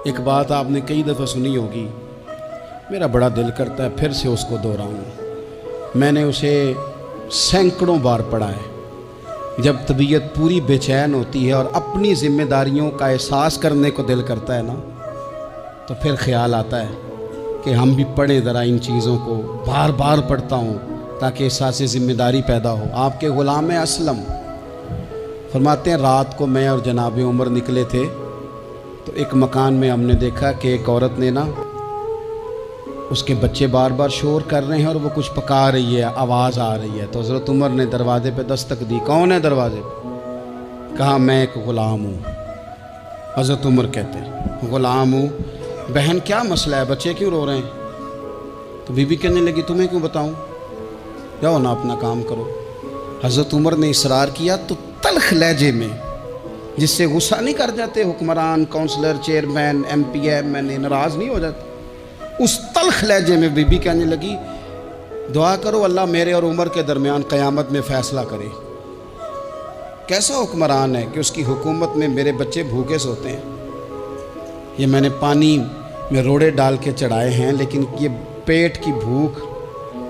ایک بات آپ نے کئی دفعہ سنی ہوگی، میرا بڑا دل کرتا ہے پھر سے اس کو دہراؤں۔ میں نے اسے سینکڑوں بار پڑھا ہے۔ جب طبیعت پوری بے چین ہوتی ہے اور اپنی ذمہ داریوں کا احساس کرنے کو دل کرتا ہے نا، تو پھر خیال آتا ہے کہ ہم بھی پڑھیں ذرا ان چیزوں کو۔ بار بار پڑھتا ہوں تاکہ احساس ذمہ داری پیدا ہو۔ آپ کے غلام اسلم فرماتے ہیں رات کو میں اور جناب عمر نکلے تھے تو ایک مکان میں ہم نے دیکھا کہ ایک عورت نے نا، اس کے بچے بار بار شور کر رہے ہیں اور وہ کچھ پکا رہی ہے، آواز آ رہی ہے۔ تو حضرت عمر نے دروازے پہ دستک دی۔ کون ہے دروازے پہ؟ کہا میں ایک غلام ہوں۔ حضرت عمر کہتے ہیں غلام ہوں، بہن کیا مسئلہ ہے، بچے کیوں رو رہے ہیں؟ تو بی بی کہنے لگی تمہیں کیوں بتاؤں، جاؤ نا اپنا کام کرو۔ حضرت عمر نے اصرار کیا تو تلخ لہجے میں، جس سے غصہ نہیں کر جاتے حکمران، councillor, chairman, M P M N A, ناراض نہیں ہو جاتے، اس تلخ لہجے میں بی بی کہنے لگی دعا کرو اللہ میرے اور عمر کے درمیان قیامت میں فیصلہ کرے۔ کیسا حکمران ہے کہ اس کی حکومت میں میرے بچے بھوکے سوتے ہیں؟ یہ میں نے پانی میں روڑے ڈال کے چڑھائے ہیں، لیکن یہ پیٹ کی بھوک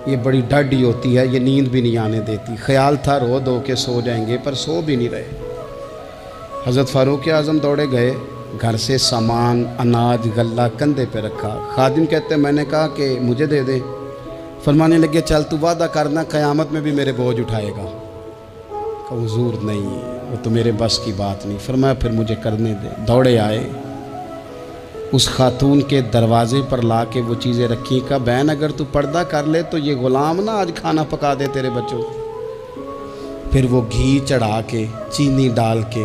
یہ بڑی ڈاڈی ہوتی ہے، یہ نیند بھی نہیں آنے دیتی۔ خیال تھا رو دو کے سو جائیں گے، پر سو بھی نہیں رہے۔ حضرت فاروق اعظم دوڑے گئے، گھر سے سامان، اناج، غلہ کندھے پہ رکھا۔ خادم کہتے میں نے کہا کہ مجھے دے دے۔ فرمانے لگے چل تو وعدہ کرنا قیامت میں بھی میرے بوجھ اٹھائے گا۔ کہ حضور نہیں، وہ تو میرے بس کی بات نہیں۔ فرمایا پھر مجھے کرنے دے۔ دوڑے آئے، اس خاتون کے دروازے پر لا کے وہ چیزیں رکھی۔ کہا بہن اگر تو پردہ کر لے تو یہ غلام نا آج کھانا پکا دے تیرے بچوں۔ پھر وہ گھی چڑھا کے، چینی ڈال کے،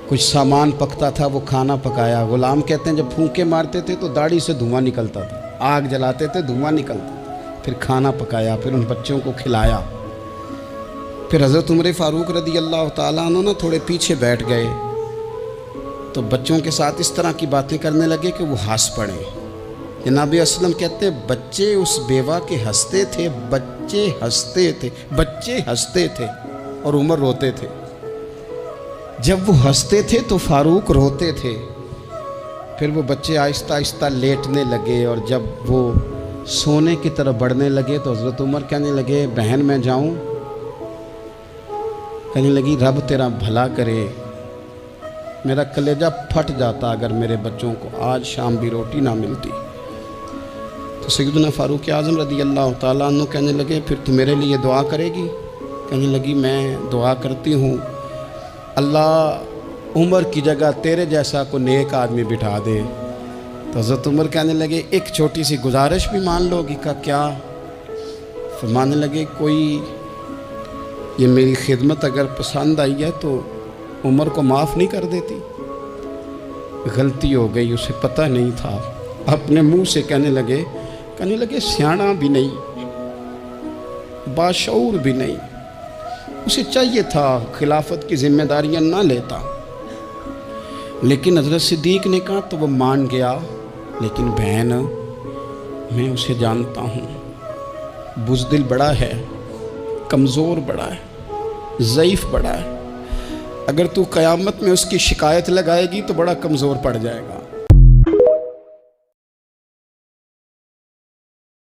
کچھ سامان پکتا تھا وہ کھانا پکایا۔ غلام کہتے ہیں جب پھونکے مارتے تھے تو داڑھی سے دھواں نکلتا تھا، آگ جلاتے تھے دھواں نکلتا تھا۔ پھر کھانا پکایا، پھر ان بچوں کو کھلایا۔ پھر حضرت عمر فاروق رضی اللہ تعالیٰ عنہ نا تھوڑے پیچھے بیٹھ گئے تو بچوں کے ساتھ اس طرح کی باتیں کرنے لگے کہ وہ ہنس پڑے۔ جناب اسلم کہتے ہیں بچے اس بیوہ کے ہنستے تھے، بچے ہنستے تھے اور عمر روتے تھے۔ جب وہ ہنستے تھے تو فاروق روتے تھے۔ پھر وہ بچے آہستہ آہستہ لیٹنے لگے، اور جب وہ سونے کی طرف بڑھنے لگے تو حضرت عمر کہنے لگے بہن میں جاؤں؟ کہنے لگی رب تیرا بھلا کرے، میرا کلیجہ پھٹ جاتا اگر میرے بچوں کو آج شام بھی روٹی نہ ملتی۔ تو سیدنا فاروق اعظم رضی اللہ تعالیٰ عنہ کہنے لگے پھر تو میرے لیے دعا کرے گی؟ کہنے لگی میں دعا کرتی ہوں اللہ عمر کی جگہ تیرے جیسا کو نیک آدمی بٹھا دے۔ تو حضرت عمر کہنے لگے ایک چھوٹی سی گزارش بھی مان لو گی؟ کا کیا؟ فرمانے لگے کوئی یہ میری خدمت اگر پسند آئی ہے تو عمر کو معاف نہیں کر دیتی؟ غلطی ہو گئی، اسے پتہ نہیں تھا۔ اپنے منہ سے کہنے لگے سیاںا بھی نہیں، باشعور بھی نہیں، اسے چاہیے تھا خلافت کی ذمہ داریاں نہ لیتا۔ لیکن حضرت صدیق نے کہا تو وہ مان گیا، لیکن بہن میں اسے جانتا ہوں، بزدل بڑا ہے، کمزور بڑا ہے، ضعیف بڑا ہے۔ اگر تو قیامت میں اس کی شکایت لگائے گی تو بڑا کمزور پڑ جائے گا۔